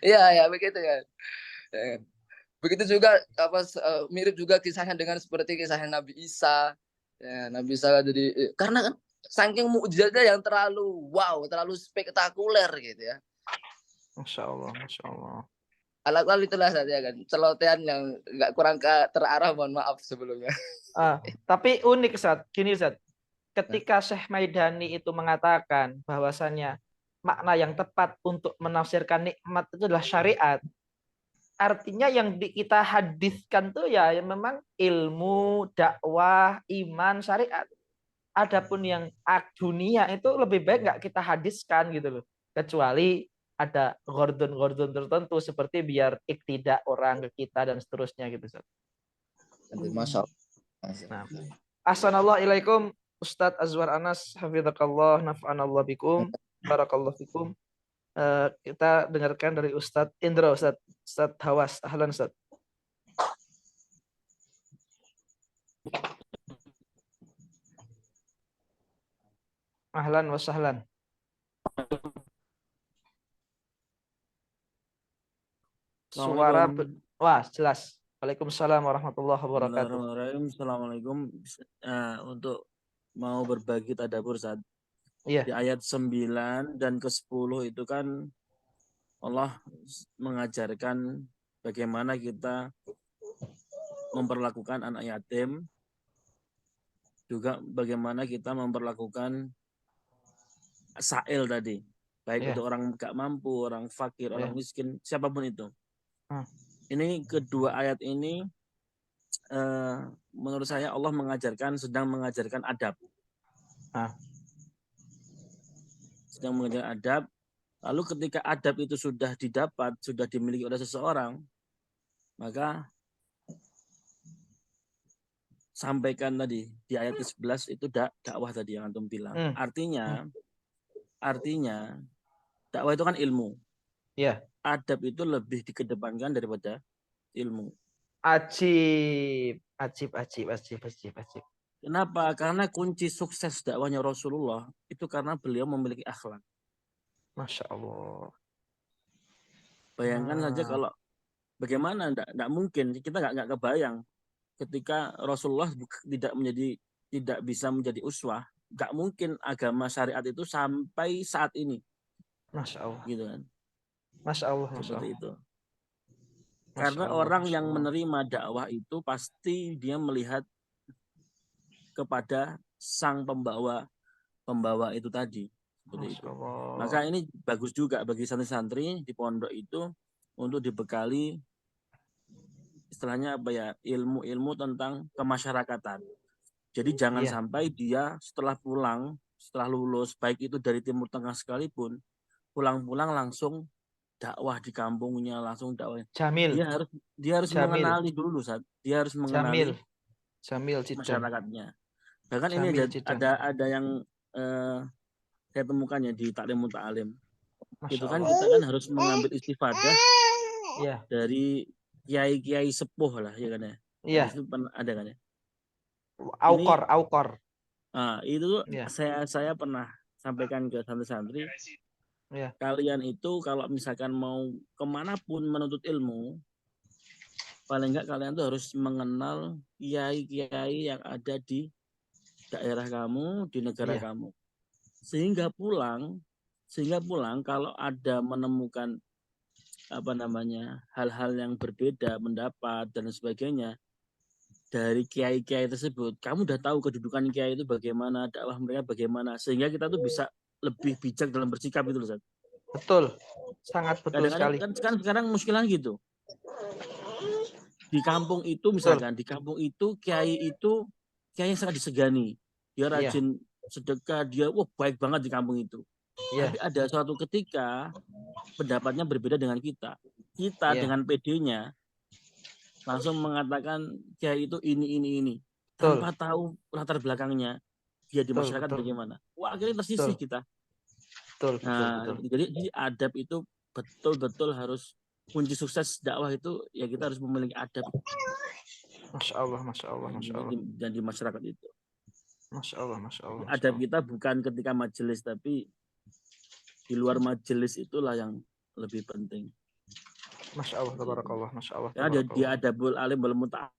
Ya begitu kan. Begitu juga mirip juga kisahnya dengan seperti kisahnya Nabi Isa. Ya, Nabi Isa jadi karena kan saking mukjizatnya yang terlalu terlalu spektakuler gitu ya. Masya Allah, Masya Allah. Alat-alat itulah saja kan celotehan yang nggak kurang terarah, mohon maaf sebelumnya. Tapi unik Ustaz, gini Ustaz. Ketika Syekh Maidani itu mengatakan bahwasannya makna yang tepat untuk menafsirkan nikmat itu adalah syariat. Artinya yang kita hadiskan tuh ya memang ilmu, dakwah, iman, syariat. Adapun yang dunia itu lebih baik nggak kita hadiskan gitu loh. Kecuali ada gordon-gordon tertentu seperti biar iktidak orang ke kita dan seterusnya gitu. Masya Allah. Nah, Assalamualaikum Ustadz Azwar Anas, hafidzakallah, naf'anallah bikum, barakallahu fikum. Kita dengarkan dari Ustadz Indra, Ustadz Hawas. Ahlan Ustadz. Ahlan wa sahlan. Suara wah jelas. Waalaikumsalam warahmatullahi wabarakatuh. Assalamualaikum. Untuk mau berbagi tadabbur Ustaz. Iya. Di ayat 9 dan ke-10 itu kan Allah mengajarkan bagaimana kita memperlakukan anak yatim, juga bagaimana kita memperlakukan sa'il tadi, baik untuk orang gak mampu, orang fakir, orang miskin, siapapun itu. Ini kedua ayat ini menurut saya Allah sedang mengajarkan adab. Sedang mengajarkan adab. Lalu ketika adab itu sudah didapat, sudah dimiliki oleh seseorang, maka sampaikan tadi di ayat ke-11 itu dakwah tadi yang antum bilang. Artinya dakwah itu kan ilmu. Iya. Adab itu lebih dikedepankan daripada ilmu. Ajib. Kenapa? Karena kunci sukses dakwahnya Rasulullah itu karena beliau memiliki akhlak. Masya Allah. Bayangkan saja kalau bagaimana, tidak mungkin, kita nggak kebayang ketika Rasulullah tidak bisa menjadi uswah, nggak mungkin agama syariat itu sampai saat ini. Masya Allah. Gitu kan? Masya Allah. Seperti itu. Karena orang yang menerima dakwah itu pasti dia melihat kepada sang pembawa itu tadi. Seperti itu. Maka ini bagus juga bagi santri-santri di pondok itu untuk dibekali istilahnya apa ya, ilmu-ilmu tentang kemasyarakatan. Jadi jangan sampai dia setelah lulus, baik itu dari Timur Tengah sekalipun, pulang-pulang langsung dakwah di kampungnya, langsung dakwah. Jamil. Dia harus mengenali dulu, dia harus mengenali masyarakatnya. Bahkan ini ada yang saya temukan ya di Taklim Muta'alim. Itu kan kita kan harus mengambil istifadah dari kiai-kiai sepuh lah, ya kan ya. Iya. Itu ada kan ya. Aukor. Nah, itu saya pernah sampaikan ke santri-santri. Kalian itu kalau misalkan mau kemanapun menuntut ilmu, paling enggak kalian tuh harus mengenal kiai-kiai yang ada di daerah kamu, di negara kamu. Sehingga pulang kalau ada menemukan hal-hal yang berbeda, pendapat dan sebagainya dari kiai-kiai tersebut, kamu udah tahu kedudukan kiai itu bagaimana, dakwah mereka bagaimana, sehingga kita tuh bisa lebih bijak dalam bersikap itu, Ustaz. Betul, sangat betul sekali. Kan sekarang muskilan gitu. Di kampung itu misalkan, di kampung itu kiai yang sangat disegani, dia rajin sedekah, dia baik banget di kampung itu. Tapi ada suatu ketika pendapatnya berbeda dengan kita dengan PD-nya langsung mengatakan kiai itu ini tanpa tahu latar belakangnya dia di masyarakat bagaimana. Akhirnya tersisih kita. Betul. Jadi adab itu betul-betul harus kunci sukses dakwah itu, ya kita harus memiliki adab. Masya Allah. Dan di masyarakat itu. Masya Allah. Adab kita bukan ketika majelis, tapi di luar majelis itulah yang lebih penting. Masya Allah, tabarakallah, Masya Allah. Ya, dia adabul alim wal muta'al.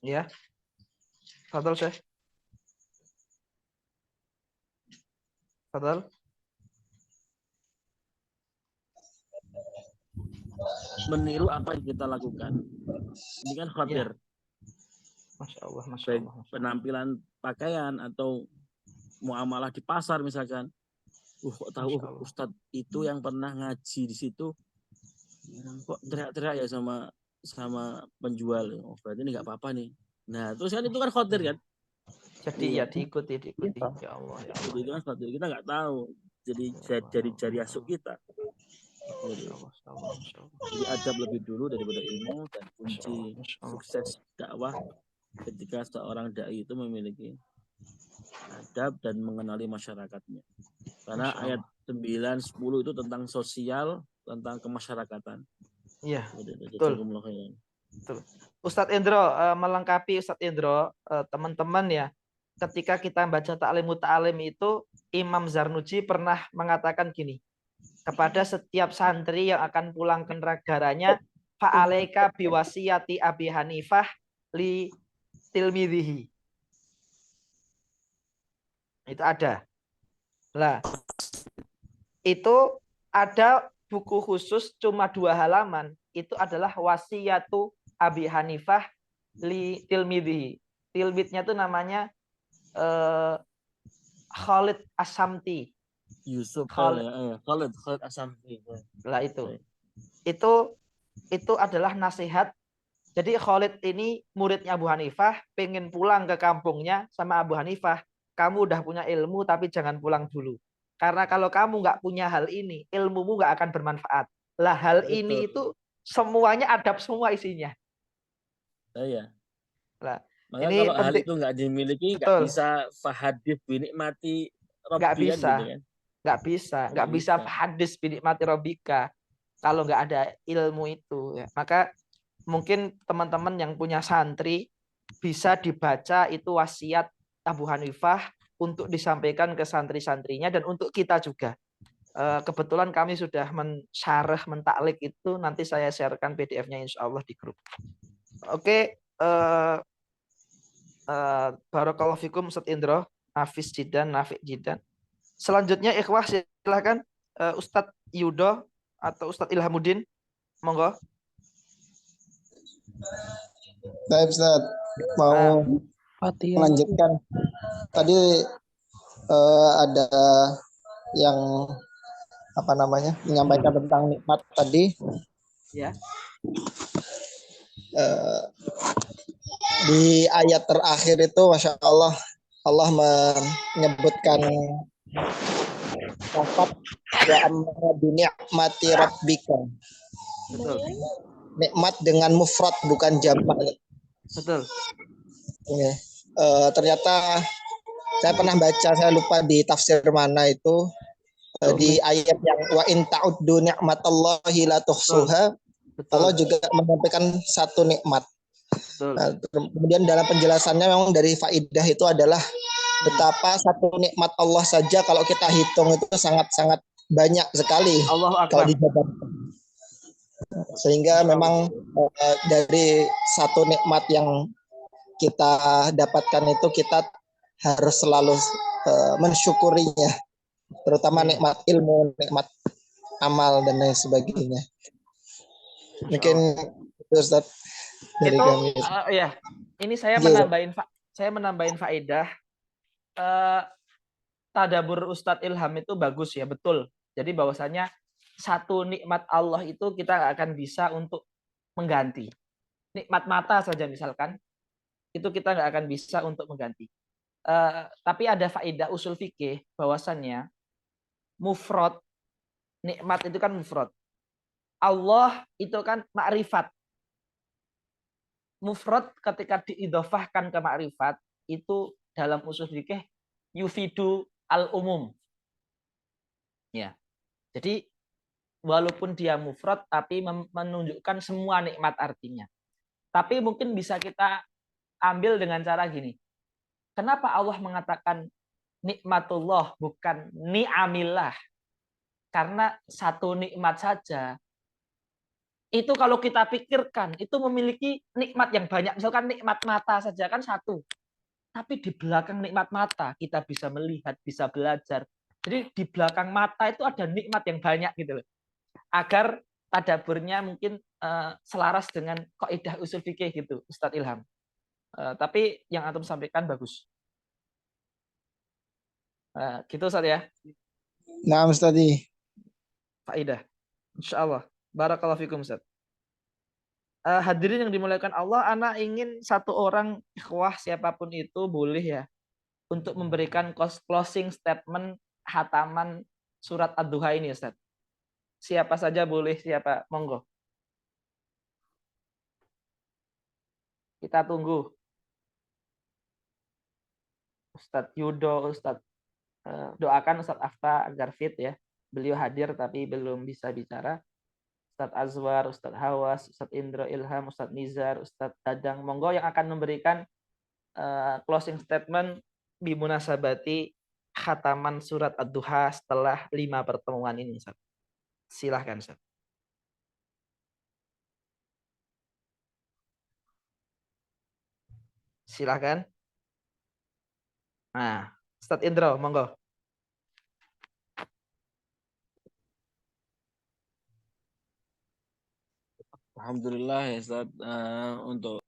Ya. Fadal, Syekh. Fadal. Meniru apa yang kita lakukan. Ini kan khatir. Ya. Masya Allah, Masya Baik Allah. penampilan pakaian atau muamalah di pasar misalkan. Kok tahu Ustadz itu yang pernah ngaji di situ kok teriak-teriak ya sama penjual. Oh, berarti ini nggak apa-apa nih. Nah, terus kan itu kan khatir kan? Jadi ya diikuti. Ya Allah, ya Allah. Jadi itu kan khatir. Kita nggak tahu. Jadi jari asuk kita. Jadi adab lebih dulu daripada ilmu, dan kunci sukses dakwah ketika seorang dai itu memiliki adab dan mengenali masyarakatnya. Karena ayat 9, 10 itu tentang sosial, tentang kemasyarakatan. Iya, betul. Ustadz Indro, melengkapi Ustadz Indro, teman-teman ya, ketika kita baca Ta'lim Muta'alim itu, Imam Zarnuji pernah mengatakan gini, kepada setiap santri yang akan pulang ke negaranya, fa'alaika biwasiyati Abi Hanifah li tilmidhihi. Itu ada. Lah, itu ada buku khusus cuma 2 halaman. Itu adalah wasiyatu Abi Hanifah li tilmidhihi. Tilmidnya itu namanya Khalid As-Samti. Yusuf Khalid As-Samti. Lah itu adalah nasihat. Jadi Khalid ini muridnya Abu Hanifah, pengen pulang ke kampungnya sama Abu Hanifah. Kamu udah punya ilmu tapi jangan pulang dulu. Karena kalau kamu nggak punya hal ini, ilmumu nggak akan bermanfaat. Lah hal ini itu semuanya adab semua isinya. Iya. Lah, makanya ini kalau penting. Hal itu nggak dimiliki, nggak bisa fahadis binikmati Rabbika. Nggak bisa. Gitu kan? Nggak bisa hadis binikmati Rabbika kalau nggak ada ilmu itu ya. Maka mungkin teman-teman yang punya santri bisa dibaca itu wasiat Abu Hanifah untuk disampaikan ke santri-santrinya dan untuk kita juga. Kebetulan kami sudah mensyarah mentaklik itu, nanti saya sharekan PDF-nya insya Allah di grup. Oke, Barakallahu fikum Ustadz Indro, Hafiz Jidan, Nafi' Jidan. Selanjutnya ikhwah silakan Ustadz Yudo atau Ustadz Ilhamuddin, monggo. Baik Ustadz, mau melanjutkan. Tadi ada yang menyampaikan tentang nikmat tadi. Ya. Di ayat terakhir itu, Masya Allah, Allah menyebutkan lafaz wa amma bi ni'mati rabbika. Betul. Nikmat dengan mufrad bukan jamak. Betul. Ya. Ternyata saya pernah baca, saya lupa di tafsir mana itu, di ayat yang wa in ta'uddu ni'matallahi la tuhsuha. Allah juga menyampaikan satu nikmat. Nah, kemudian dalam penjelasannya memang dari faidah itu adalah betapa satu nikmat Allah saja kalau kita hitung itu sangat-sangat banyak sekali kalau dijabarkan. Sehingga memang dari satu nikmat yang kita dapatkan itu kita harus selalu mensyukurinya, terutama nikmat ilmu, nikmat amal dan lain sebagainya. Mungkin itu Ustaz dari kami. Ya, ini saya menambahin faedah. Tadabur Ustadz Ilham itu bagus ya, betul. Jadi bahwasanya satu nikmat Allah itu kita nggak akan bisa untuk mengganti. Nikmat mata saja misalkan, itu kita nggak akan bisa untuk mengganti. Tapi ada faedah usul fikih bahwasannya mufrad, nikmat itu kan mufrad. Allah itu kan ma'rifat. Mufrad ketika diidhofahkan ke ma'rifat itu dalam usul fikih yufidu al-umum. Ya. Jadi walaupun dia mufrad tapi menunjukkan semua nikmat artinya. Tapi mungkin bisa kita ambil dengan cara gini. Kenapa Allah mengatakan nikmatullah bukan ni'amillah? Karena satu nikmat saja itu kalau kita pikirkan itu memiliki nikmat yang banyak. Misalkan nikmat mata saja kan satu, tapi di belakang nikmat mata kita bisa melihat, bisa belajar. Jadi di belakang mata itu ada nikmat yang banyak gitu loh. Agar tadaburnya mungkin selaras dengan kaidah usul fikih gitu, Ustadz Ilham. Tapi yang antum sampaikan bagus. Gitu Ustadz ya. Nah, Ustadz. Faidah. Insyaallah. Barakallahu fikum Ustadz. Hadirin yang dimuliakan Allah, anak ingin satu orang ikhwah siapapun itu boleh ya untuk memberikan closing statement hataman surat Ad-Duha ini Ustaz. Siapa saja boleh, siapa? Monggo. Kita tunggu. Ustadz Yudo, Ustadz doakan Ustadz Afta agar fit ya. Beliau hadir tapi belum bisa bicara. Ustadz Azwar, Ustadz Hawas, Ustadz Indra Ilham, Ustadz Nizar, Ustadz Dadang. Monggo yang akan memberikan closing statement bimunasabati khataman surat Ad-Duha setelah 5 pertemuan ini, Ustaz. Silahkan, Ustaz. Silahkan. Nah, Ustadz Indra, monggo. Alhamdulillah ya Ustaz, untuk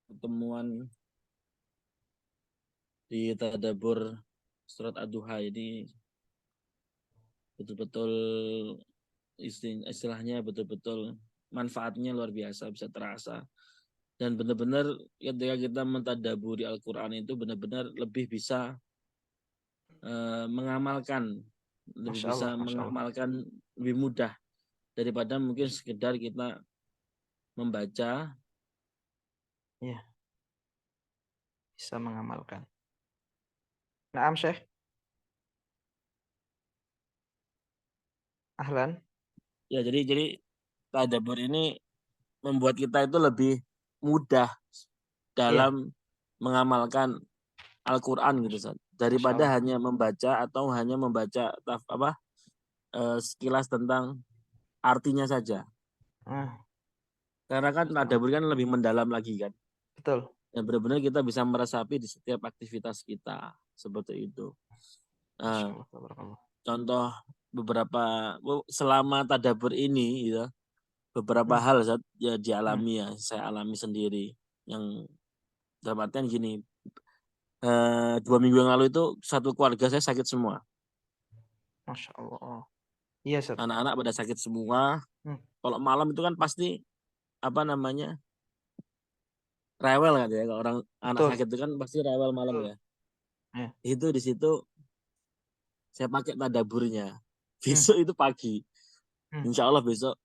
pertemuan di tadabbur surat Ad-Duha ini betul-betul istilahnya betul-betul manfaatnya luar biasa, bisa terasa. Dan benar-benar ketika kita mentadaburi Al-Quran itu benar-benar lebih bisa mengamalkan, lebih bisa mengamalkan lebih mudah daripada mungkin sekedar kita membaca. Ya. Bisa mengamalkan. Naam, Syekh. Ahlan. Ya, jadi tadabbur ini membuat kita itu lebih mudah dalam mengamalkan Al-Quran gitu, Ustaz. Daripada hanya membaca atau hanya membaca sekilas tentang artinya saja. Karena kan tadabbur kan lebih mendalam lagi kan. Betul. Dan benar-benar kita bisa meresapi di setiap aktivitas kita seperti itu. Contoh beberapa selama tadabbur ini gitu, beberapa hal ya dialami ya, saya alami sendiri. Yang dalam artian gini, 2 minggu yang lalu itu satu keluarga saya sakit semua. Masya Allah. Iya, Ustaz. Anak-anak pada sakit semua. Kalau malam itu kan pasti rewel kan ya, kalau orang anak sakit itu kan pasti rewel malam ya. Itu di situ saya pakai tadabburnya. Besok itu pagi. Insya Allah besok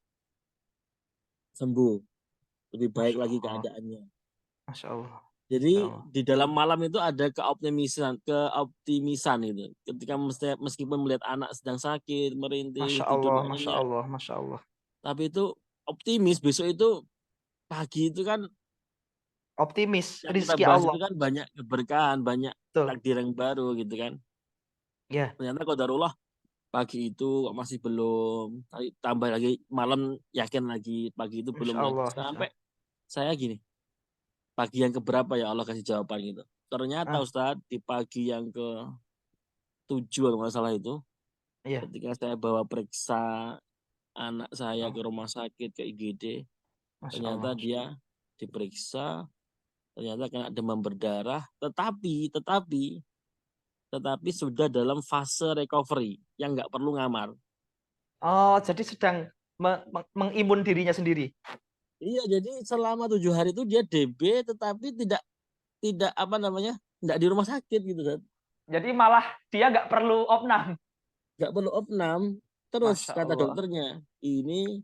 sembuh. Lebih baik lagi keadaannya. Masya Allah. Jadi di dalam malam itu ada keoptimisan itu. Ketika meskipun melihat anak sedang sakit, merintih, tidur Masya Allah, Masya Allah. Tapi itu optimis besok itu pagi itu kan optimis, rezeki Allah. Itu kan banyak keberkahan, banyak takdir yang baru gitu kan. Ya. Ternyata qadarullah pagi itu masih belum, tambah lagi malam yakin lagi pagi itu belum lagi. Sampai saya gini, pagi yang keberapa ya Allah kasih jawaban gitu. Ternyata Ustadz di pagi yang ke-7 kalau nggak salah itu, ketika saya bawa periksa anak saya ke rumah sakit, ke IGD, ternyata dia diperiksa, ternyata kena demam berdarah, tetapi sudah dalam fase recovery yang nggak perlu ngamar. Oh, jadi sedang mengimun dirinya sendiri. Iya, jadi selama 7 hari itu dia DB, tetapi tidak nggak di rumah sakit gitu kan. Jadi malah dia nggak perlu opnam. Nggak perlu opnam. Terus kata dokternya, ini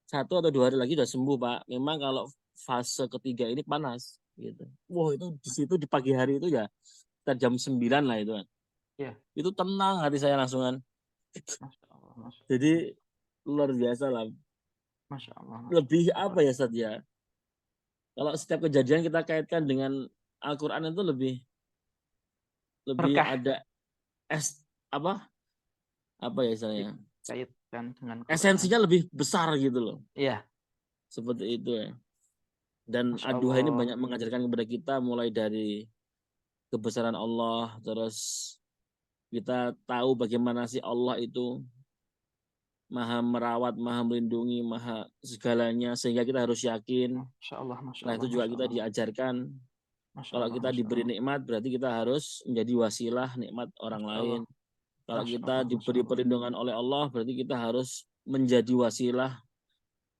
1 atau 2 hari lagi udah sembuh Pak. Memang kalau fase ketiga ini panas gitu. Wah, itu di situ di pagi hari itu ya sekitar jam 9 lah itu kan. Iya. Itu tenang hati saya langsungan. Jadi luar biasa lah. Masya Allah. Lebih apa ya Ustaz ya? Kalau setiap kejadian kita kaitkan dengan Al-Quran itu lebih berkah. ada apa ya istilahnya? Kaitkan dengan Quran. Esensinya lebih besar gitu loh. Iya. Seperti itu ya. Dan Masya Ad-Duha ini Allah. banyak mengajarkan kepada kita mulai dari kebesaran Allah, terus kita tahu bagaimana sih Allah itu maha merawat, maha melindungi, maha segalanya, sehingga kita harus yakin. Masya Allah, Masya Nah Allah, itu juga Masya kita Allah. diajarkan. Masya Kalau Allah, kita Masya diberi Allah. nikmat, berarti kita harus menjadi wasilah nikmat orang Masya lain. Allah. Kalau Masya kita Allah, Masya diberi Allah. perlindungan oleh Allah, berarti kita harus menjadi wasilah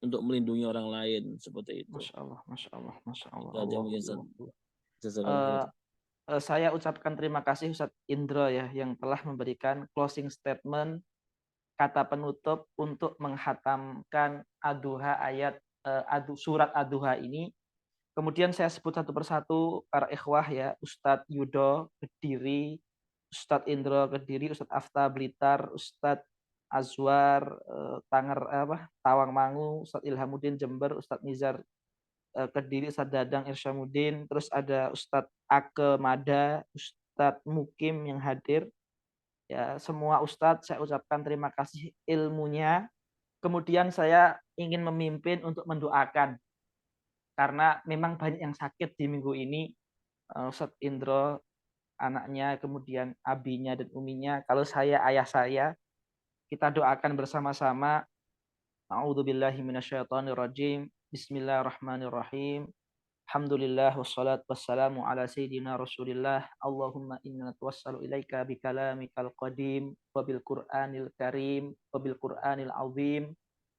untuk melindungi orang lain. Seperti itu. Masya Allah, Masya Allah, Masya Allah. Itu aja mungkin, saya ucapkan terima kasih Ustadz Indro ya yang telah memberikan closing statement, kata penutup untuk menghatamkan Ad-Duha ayat surat Ad-Duha ini. Kemudian saya sebut satu persatu para ikhwah ya, Ustadz Yudo Kediri, Ustadz Indro Kediri, Ustadz Afta Blitar, Ustadz Azwar Tawangmangu, Ustadz Ilhamuddin Jember, Ustadz Nizar Kediri, Ustadz Dadang Irsyamuddin, terus ada Ustadz Ake Mada, Ustadz Mukim yang hadir. Ya, semua Ustadz saya ucapkan terima kasih ilmunya. Kemudian saya ingin memimpin untuk mendoakan. Karena memang banyak yang sakit di minggu ini. Ustadz Indro, anaknya, kemudian abinya dan uminya. Kalau saya, ayah saya, kita doakan bersama-sama. A'udzubillahi minasyaitonirrajim. Bismillahirrahmanirrahim. Alhamdulillah wassalatu wassalamu ala sayyidina Rasulillah. Allahumma inna natawassalu ilaika bi kalamikal qadim wa bil Qur'anil karim wa bil Qur'anil azim.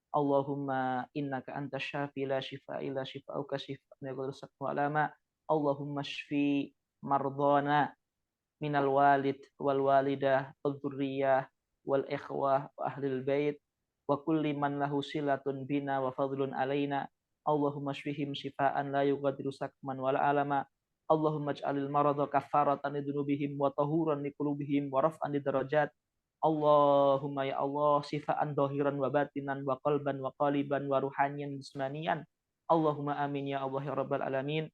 Allahumma innaka antasy syafi la syifaa illa syifaa'uka syifaa'un la yugadiru alama. Allahumma shfi mardana minal walid wal walidah wal dzurriyyah wal ikhwah wa ahlil bait wa kulli man lahu silatun bina wa fadlun alaina. Allahumma shfihim shifaan la yughadiru sakman wala alama. Allahumma ij'alil marada kafaratan lidunubihim wa tahuran liqulubihim wa raf'an lidarajat. Allahumma ya Allah sifaan dohiran wa batinan wa qalban wa qaliban wa ruhanian jismanian. Allahumma amin ya Allah ya rabbal alamin.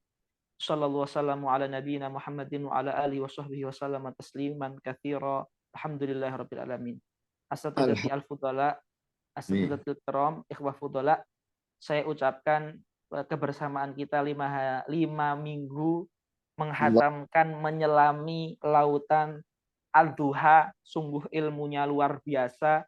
Sallallahu wasallamu ala nabiyyina Muhammadin wa ala alihi wa sahbihi wa sallama tasliman katsira. Alhamdulillah rabbil alamin. Asatidati al-fudala, asatidatul kiram, ikhwah fudala. Saya ucapkan kebersamaan kita 5 minggu menghatamkan, menyelami lautan Al-Duha, sungguh ilmunya luar biasa.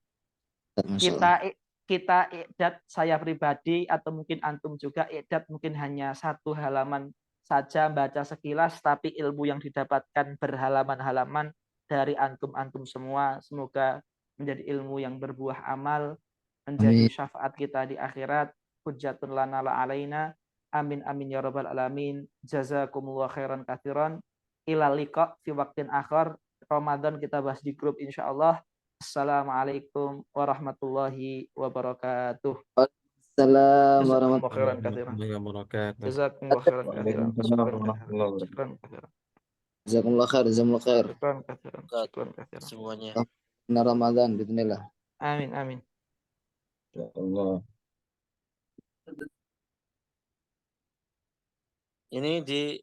Kita i'dad, saya pribadi atau mungkin antum juga i'dad mungkin hanya 1 halaman saja baca sekilas, tapi ilmu yang didapatkan berhalaman-halaman dari antum-antum semua. Semoga menjadi ilmu yang berbuah amal, menjadi syafaat kita di akhirat. Hujjatun lana la alaina. Amin amin ya rabbal alamin. Jazakumullah khairan katsiran. Ila liqa fi waqtin akhar. Ramadan kita bahas di grup insyaallah. Assalamualaikum warahmatullahi wabarakatuh. Assalamualaikum warahmatullahi wabarakatuh. Jazakumullah khairan katsiran. Jazakumullah khair, jazakumullah khair. Semuanya. Ramadan bismillah. Amin amin. Ya Allah. Ini di